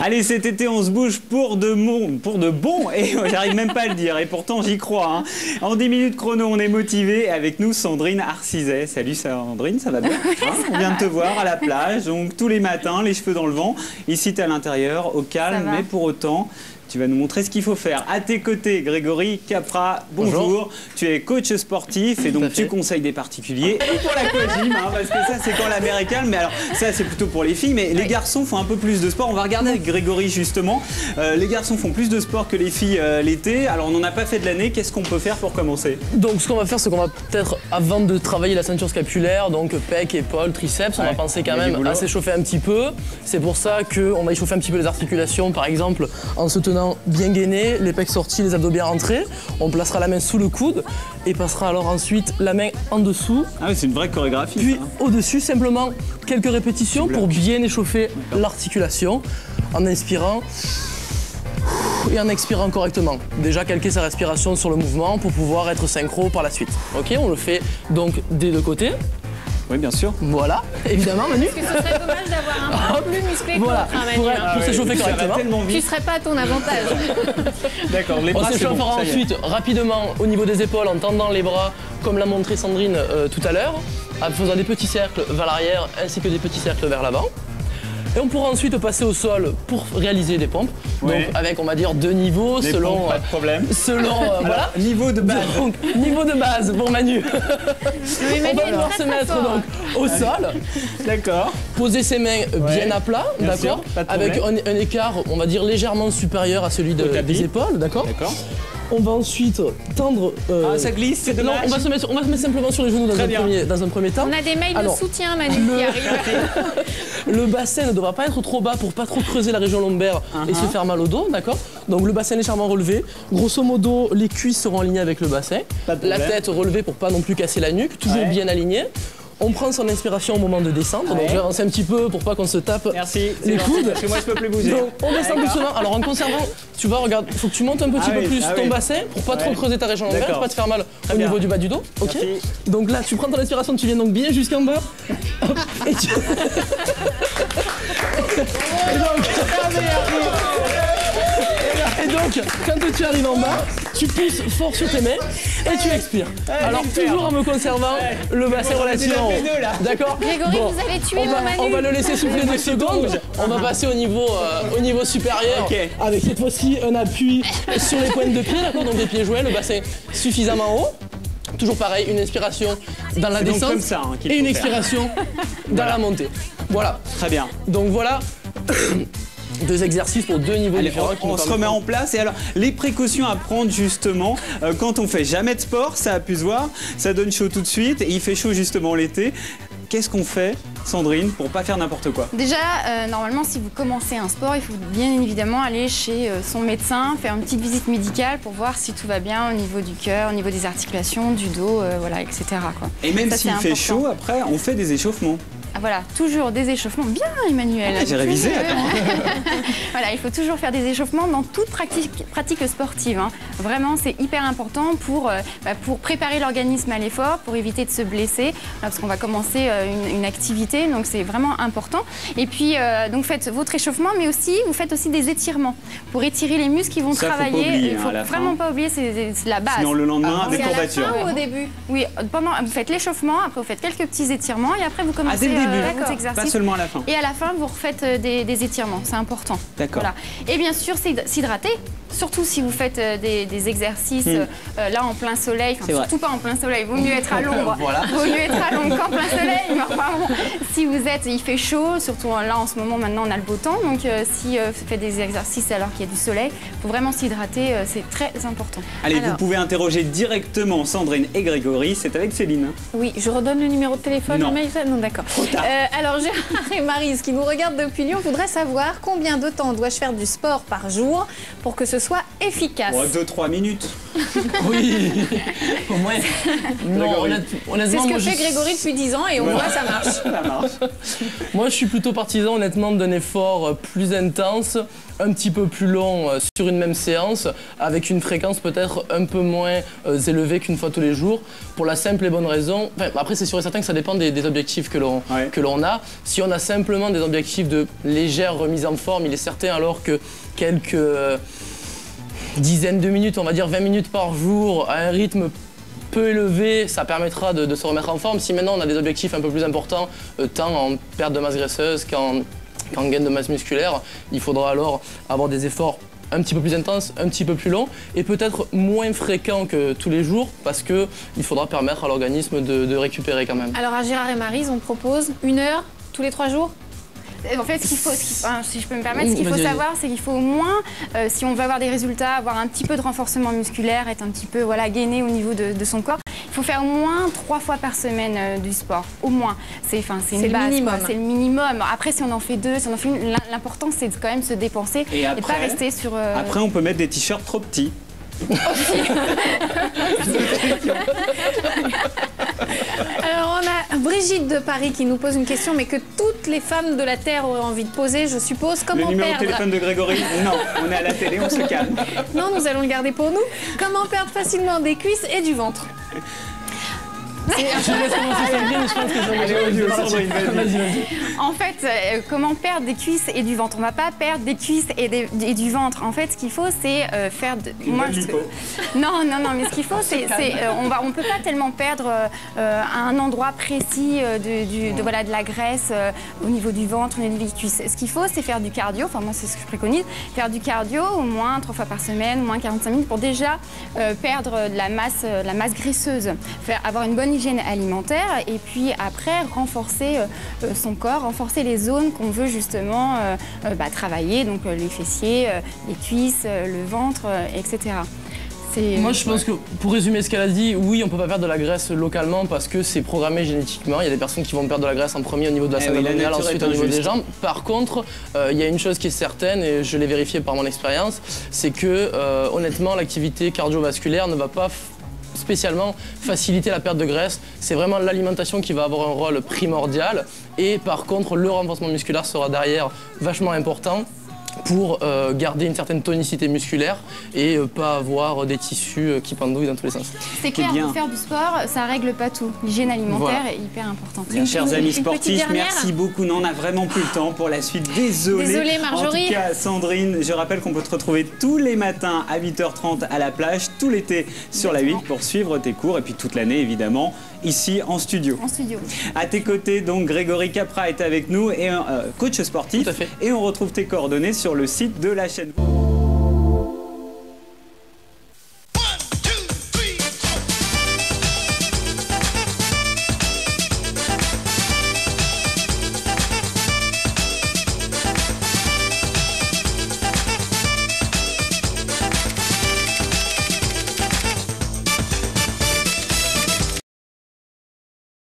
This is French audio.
Allez, cet été, on se bouge pour de bon, et j'arrive même pas à le dire, et pourtant j'y crois. Hein. En 10 minutes chrono, on est motivé. Avec nous, Sandrine Arcizet. Salut Sandrine, ça va bien On vient de te voir à la plage, donc tous les matins, les cheveux dans le vent. Ici, tu es à l'intérieur, au calme, mais pour autant... Tu vas nous montrer ce qu'il faut faire. À tes côtés, Grégory Capra, bonjour. Tu es coach sportif et donc tu conseilles des particuliers. Et pour l'aquagym, hein, parce que ça c'est quand la mer est calme, mais alors ça c'est plutôt pour les filles, mais les garçons font un peu plus de sport. On va regarder avec Grégory justement. Les garçons font plus de sport que les filles l'été. Alors on n'en a pas fait de l'année, qu'est-ce qu'on peut faire pour commencer? Donc ce qu'on va faire, c'est qu'on va peut-être, avant de travailler la ceinture scapulaire, donc pec, épaules, triceps, on va penser quand même à s'échauffer un petit peu. C'est pour ça qu'on va échauffer un petit peu les articulations, par exemple en se tenant bien gainé, les pecs sortis, les abdos bien rentrés. On placera la main sous le coude et passera alors ensuite la main en dessous. Ah oui, c'est une vraie chorégraphie. Puis au-dessus, simplement quelques répétitions pour bien échauffer l'articulation en inspirant et en expirant correctement. Déjà calquer sa respiration sur le mouvement pour pouvoir être synchro par la suite. Ok, on le fait donc des deux côtés. Oui, bien sûr. Voilà, évidemment, Manu. Parce que ce serait dommage d'avoir un peu plus musclé que l'autre, Manu. Pour s'échauffer correctement. Tu ne serais pas à ton avantage. D'accord, les bras, on s'échauffera ensuite rapidement au niveau des épaules en tendant les bras, comme l'a montré Sandrine tout à l'heure, en faisant des petits cercles vers l'arrière ainsi que des petits cercles vers l'avant. Et on pourra ensuite passer au sol pour réaliser des pompes. Donc avec, on va dire, 2 niveaux les selon... pompes, pas de problème. Selon, voilà. Niveau de base. Donc, niveau de base pour Manu. On va devoir se mettre donc au sol. D'accord. Poser ses mains bien à plat, d'accord. Avec un écart, on va dire, légèrement supérieur à celui des épaules, d'accord. On va ensuite tendre... Ah, ça glisse, c'est dommage. Non, on va se mettre simplement sur les genoux dans un premier temps. On a des mails de soutien, Manu, qui arrivent. Le bassin ne devra pas être trop bas pour pas trop creuser la région lombaire et se faire mal au dos, d'accord. Donc le bassin légèrement relevé. Grosso modo, les cuisses seront alignées avec le bassin. La tête relevée pour pas non plus casser la nuque, toujours bien alignée. On prend son inspiration au moment de descendre, donc je vais avancer un petit peu pour pas qu'on se tape les coudes. Parce que moi je peux plus bouger. Donc on descend doucement, alors en conservant, tu vois, regarde, il faut que tu montes un petit peu plus ton bassin pour pas trop creuser ta région lombaire, pour pas te faire mal au niveau du bas du dos, ok. Donc là, tu prends ton inspiration, tu viens donc bien jusqu'en bas. Hop, et tu... Et donc, quand tu arrives en bas, tu pousses fort sur tes mains et tu expires. Alors toujours en me conservant le bassin relativement haut. D'accord. Grégory, vous allez tuer mon Manu. On va le laisser souffler 2 secondes. On va passer au niveau supérieur avec cette fois-ci un appui sur les pointes de pied, d'accord. Donc les pieds joints, le bassin suffisamment haut. Toujours pareil, une inspiration dans la descente et une expiration dans la montée. Voilà. Très bien. Donc voilà. 2 exercices pour 2 niveaux différents. On se remet en place. Et alors, les précautions à prendre justement, quand on fait jamais de sport, ça a pu se voir, ça donne chaud tout de suite et il fait chaud justement l'été. Qu'est-ce qu'on fait, Sandrine, pour pas faire n'importe quoi? Déjà, normalement, si vous commencez un sport, il faut bien évidemment aller chez son médecin, faire une petite visite médicale pour voir si tout va bien au niveau du cœur, au niveau des articulations, du dos, voilà, etc. quoi. Et même s'il fait chaud, après, on fait des échauffements. Ah, voilà, toujours des échauffements. Bien, Emmanuel. J'ai révisé, attends. Voilà, il faut toujours faire des échauffements dans toute pratique sportive. Hein. Vraiment, c'est hyper important pour préparer l'organisme à l'effort, pour éviter de se blesser, parce qu'on va commencer une activité, donc c'est vraiment important. Et puis, donc faites votre échauffement, mais aussi, vous faites aussi des étirements pour étirer les muscles qui vont travailler. Il ne faut vraiment pas oublier, c'est la base. Sinon, le lendemain, des courbatures. Ou au début? Oui, vous faites l'échauffement, après vous faites quelques petits étirements, et après vous commencez... Pas seulement à la fin. Et à la fin, vous refaites des étirements, c'est important. D'accord. Voilà. Et bien sûr, c'est s'hydrater. Surtout si vous faites des exercices là en plein soleil, enfin, surtout pas en plein soleil, vaut mieux être à l'ombre, vaut mieux être à l'ombre qu'en plein soleil. Mais enfin, bon, si vous êtes, il fait chaud, surtout là en ce moment, maintenant on a le beau temps, donc si vous faites des exercices alors qu'il y a du soleil, il faut vraiment s'hydrater, c'est très important. Allez, vous pouvez interroger directement Sandrine et Grégory, c'est avec Céline. Oui, je redonne le numéro de téléphone. Non, non d'accord. Alors Gérard et Maryse qui nous regardent depuis Lyon voudraient savoir combien de temps dois-je faire du sport par jour pour que ce soit efficace. 2-3 minutes. Oui, au moins. Non, honnêtement, c'est ce que fait Grégory depuis 10 ans et on voit ça marche. Ça marche. Moi, je suis plutôt partisan, honnêtement, d'un effort plus intense, un petit peu plus long sur une même séance, avec une fréquence peut-être un peu moins élevée qu'une fois tous les jours, pour la simple et bonne raison. Enfin, après, c'est sûr et certain que ça dépend des objectifs que l'on a. Si on a simplement des objectifs de légère remise en forme, il est certain alors que quelques dizaines de minutes, on va dire 20 minutes par jour, à un rythme peu élevé, ça permettra de se remettre en forme. Si maintenant on a des objectifs un peu plus importants, tant en perte de masse graisseuse qu'en gain de masse musculaire, il faudra alors avoir des efforts un petit peu plus intenses, un petit peu plus longs et peut-être moins fréquents que tous les jours parce qu'il faudra permettre à l'organisme de récupérer quand même. Alors à Gérard et Maryse, on propose 1 heure tous les 3 jours. En fait, si je peux me permettre, ce qu'il faut savoir, c'est qu'il faut au moins, si on veut avoir des résultats, avoir un petit peu de renforcement musculaire, être un petit peu gainé au niveau de son corps, il faut faire au moins 3 fois par semaine du sport, au moins. C'est une base, c'est le minimum. Après, si on en fait 2, si on en fait 1, l'important c'est quand même se dépenser et pas rester sur... Après, on peut mettre des t-shirts trop petits. Alors on a Brigitte de Paris qui nous pose une question mais que toutes les femmes de la Terre auraient envie de poser, je suppose. Comment le numéro perdre... de téléphone de Grégory? Non, on est à la télé, on se calme. Non, nous allons le garder pour nous. Comment perdre facilement des cuisses et du ventre? En fait, comment perdre des cuisses et du ventre? On ne va pas perdre des cuisses et du ventre. En fait, ce qu'il faut, c'est faire de... Non, mais ce qu'il faut, c'est... on ne peut pas tellement perdre à un endroit précis de la graisse au niveau du ventre, au niveau des cuisses. Ce qu'il faut, c'est faire du cardio. Enfin, moi, c'est ce que je préconise. Faire du cardio au moins 3 fois par semaine, au moins 45 minutes pour déjà perdre de la masse graisseuse. Avoir une bonne hygiène alimentaire et puis après renforcer son corps, renforcer les zones qu'on veut justement travailler, donc les fessiers, les cuisses, le ventre, etc. Moi je pense que pour résumer ce qu'elle a dit, oui on peut pas perdre de la graisse localement parce que c'est programmé génétiquement. Il y a des personnes qui vont perdre de la graisse en premier au niveau de la scène abdominale, ensuite au niveau des jambes. Par contre, il y a une chose qui est certaine et je l'ai vérifié par mon expérience, c'est que honnêtement l'activité cardiovasculaire ne va pas spécialement faciliter la perte de graisse. C'est vraiment l'alimentation qui va avoir un rôle primordial et par contre le renforcement musculaire sera derrière vachement important pour garder une certaine tonicité musculaire et pas avoir des tissus qui pendouillent dans tous les sens. C'est clair, pour faire du sport, ça règle pas tout. L'hygiène alimentaire est hyper importante. Bien, chers amis sportifs, merci beaucoup. On n'a vraiment plus le temps pour la suite. Désolée Marjorie. En tout cas, Sandrine, je rappelle qu'on peut te retrouver tous les matins à 8h30 à la plage, tout l'été sur la 8 pour suivre tes cours et puis toute l'année évidemment ici en studio. À tes côtés, donc Grégory Capra est avec nous, et coach sportif. Tout à fait. Et on retrouve tes coordonnées sur le site de la chaîne.